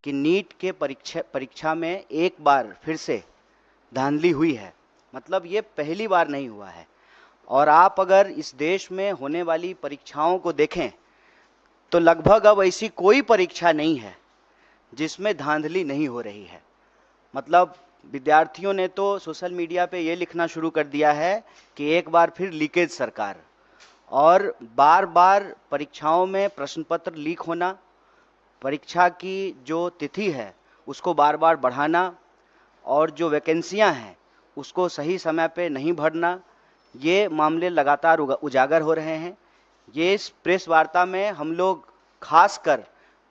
कि नीट के परीक्षा में एक बार फिर से धांधली हुई है। मतलब ये पहली बार नहीं हुआ है। और आप अगर इस देश में होने वाली परीक्षाओं को देखें तो लगभग अब ऐसी कोई परीक्षा नहीं है जिसमें धांधली नहीं हो रही है। मतलब विद्यार्थियों ने तो सोशल मीडिया पे ये लिखना शुरू कर दिया है कि एक बार फिर लीकेज सरकार, और बार बार परीक्षाओं में प्रश्न पत्र लीक होना, परीक्षा की जो तिथि है उसको बार बार बढ़ाना, और जो वैकेंसियां हैं उसको सही समय पे नहीं भरना, ये मामले लगातार उजागर हो रहे हैं। ये इस प्रेस वार्ता में हम लोग खासकर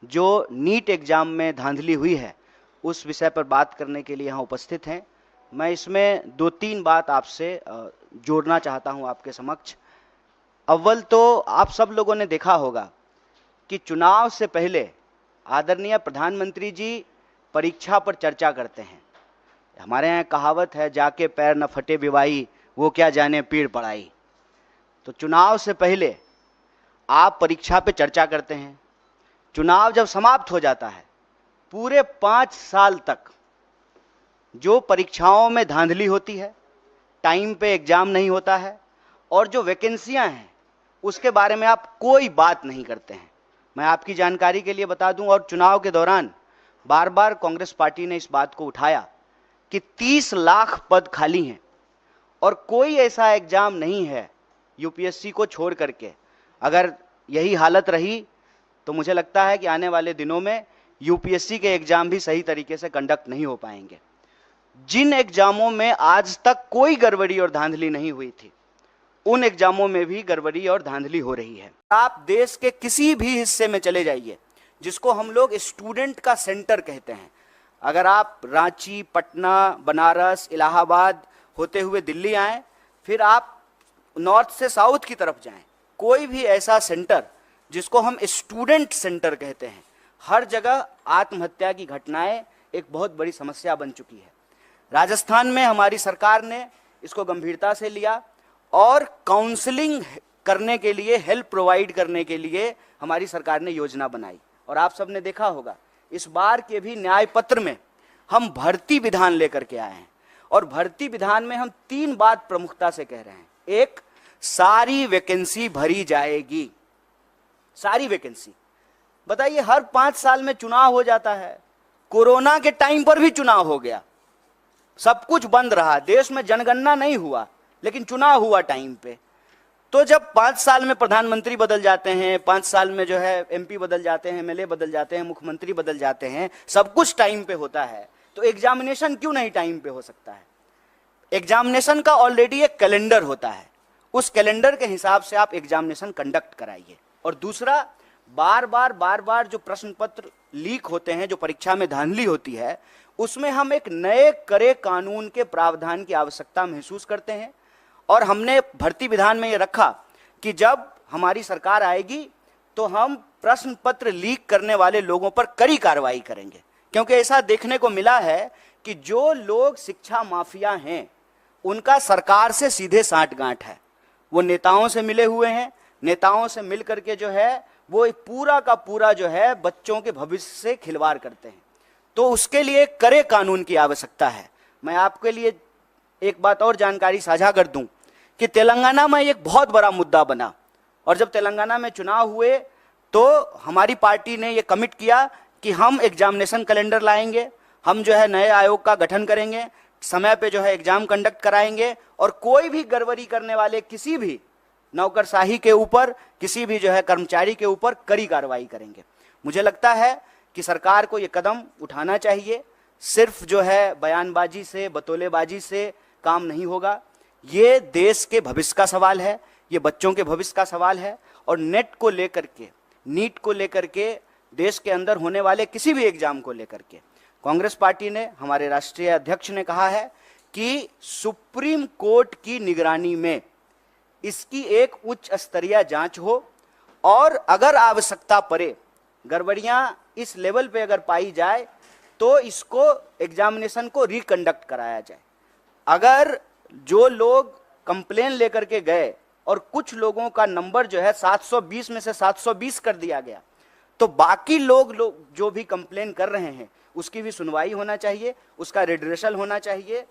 जो नीट एग्ज़ाम में धांधली हुई है उस विषय पर बात करने के लिए यहाँ उपस्थित हैं। मैं इसमें 2-3 बात आपसे जोड़ना चाहता हूँ आपके समक्ष। अव्वल तो आप सब लोगों ने देखा होगा कि चुनाव से पहले आदरणीय प्रधानमंत्री जी परीक्षा पर चर्चा करते हैं। हमारे यहाँ कहावत है, जाके पैर न फटे बिवाई, वो क्या जाने पीड़ पड़ाई। तो चुनाव से पहले आप परीक्षा पे चर्चा करते हैं। चुनाव जब समाप्त हो जाता है, पूरे 5 साल तक जो परीक्षाओं में धांधली होती है, टाइम पे एग्जाम नहीं होता है, और जो वैकेंसियां हैं उसके बारे में आप कोई बात नहीं करते हैं। मैं आपकी जानकारी के लिए बता दूं, और चुनाव के दौरान बार बार कांग्रेस पार्टी ने इस बात को उठाया कि 30 लाख पद खाली हैं और कोई ऐसा एग्जाम नहीं है यूपीएससी को छोड़ करके। अगर यही हालत रही तो मुझे लगता है कि आने वाले दिनों में यूपीएससी के एग्जाम भी सही तरीके से कंडक्ट नहीं हो पाएंगे। जिन एग्जामों में आज तक कोई गड़बड़ी और धांधली नहीं हुई थी, उन एग्जामों में भी गड़बड़ी और धांधली हो रही है। आप देश के किसी भी हिस्से में चले जाइए, जिसको हम लोग स्टूडेंट का सेंटर कहते हैं, अगर आप रांची, पटना, बनारस, इलाहाबाद होते हुए दिल्ली आएँ, फिर आप नॉर्थ से साउथ की तरफ जाएं, कोई भी ऐसा सेंटर जिसको हम स्टूडेंट सेंटर कहते हैं, हर जगह आत्महत्या की घटनाएं एक बहुत बड़ी समस्या बन चुकी है। राजस्थान में हमारी सरकार ने इसको गंभीरता से लिया और काउंसलिंग करने के लिए, हेल्प प्रोवाइड करने के लिए हमारी सरकार ने योजना बनाई। और आप सबने देखा होगा, इस बार के भी न्याय पत्र में हम भर्ती विधान लेकर के आए हैं, और भर्ती विधान में हम 3 बात प्रमुखता से कह रहे हैं। एक, सारी वैकेंसी भरी जाएगी। सारी वैकेंसी। बताइए, हर 5 साल में चुनाव हो जाता है। कोरोना के टाइम पर भी चुनाव हो गया, सब कुछ बंद रहा, देश में जनगणना नहीं हुआ, लेकिन चुनाव हुआ टाइम पे। तो जब 5 साल में प्रधानमंत्री बदल जाते हैं, 5 साल में जो है एमपी बदल जाते हैं, एमएलए बदल जाते हैं, मुख्यमंत्री बदल जाते हैं, सब कुछ टाइम पे होता है, तो एग्जामिनेशन क्यों नहीं टाइम पे हो सकता है? एग्जामिनेशन का ऑलरेडी एक कैलेंडर होता है, उस कैलेंडर के हिसाब से आप एग्जामिनेशन कंडक्ट कराइए। और दूसरा, बार बार जो प्रश्न पत्र लीक होते हैं, जो परीक्षा में धांधली होती है, उसमें हम एक नए कड़े कानून के प्रावधान की आवश्यकता महसूस करते हैं। और हमने भर्ती विधान में ये रखा कि जब हमारी सरकार आएगी तो हम प्रश्न पत्र लीक करने वाले लोगों पर कड़ी कार्रवाई करेंगे। क्योंकि ऐसा देखने को मिला है कि जो लोग शिक्षा माफिया हैं, उनका सरकार से सीधे साठगांठ है। वो नेताओं से मिले हुए हैं, नेताओं से मिल करके जो है वो पूरा का पूरा जो है बच्चों के भविष्य से खिलवाड़ करते हैं। तो उसके लिए कड़े कानून की आवश्यकता है। मैं आपके लिए एक बात और जानकारी साझा कर दूं कि तेलंगाना में एक बहुत बड़ा मुद्दा बना, और जब तेलंगाना में चुनाव हुए तो हमारी पार्टी ने ये कमिट किया कि हम एग्जामिनेशन कैलेंडर लाएंगे, हम जो है नए आयोग का गठन करेंगे, समय पे जो है एग्जाम कंडक्ट कराएंगे, और कोई भी गड़बड़ी करने वाले किसी भी नौकरशाही के ऊपर, किसी भी जो है कर्मचारी के ऊपर कड़ी कार्रवाई करेंगे। मुझे लगता है कि सरकार को ये कदम उठाना चाहिए। सिर्फ जो है बयानबाजी से, बतौलेबाजी से काम नहीं होगा। ये देश के भविष्य का सवाल है, ये बच्चों के भविष्य का सवाल है। और नेट को लेकर के, नीट को लेकर के, देश के अंदर होने वाले किसी भी एग्जाम को लेकर के कांग्रेस पार्टी ने, हमारे राष्ट्रीय अध्यक्ष ने कहा है कि सुप्रीम कोर्ट की निगरानी में इसकी एक उच्च स्तरीय जांच हो, और अगर आवश्यकता पड़े, गड़बड़ियां इस लेवल पे अगर पाई जाए तो इसको एग्जामिनेशन को रिकंडक्ट कराया जाए। अगर जो लोग कंप्लेन लेकर के गए और कुछ लोगों का नंबर जो है 720 में से 720 कर दिया गया, तो बाकी लोग जो भी कंप्लेन कर रहे हैं उसकी भी सुनवाई होना चाहिए, उसका रिड्रेसल होना चाहिए,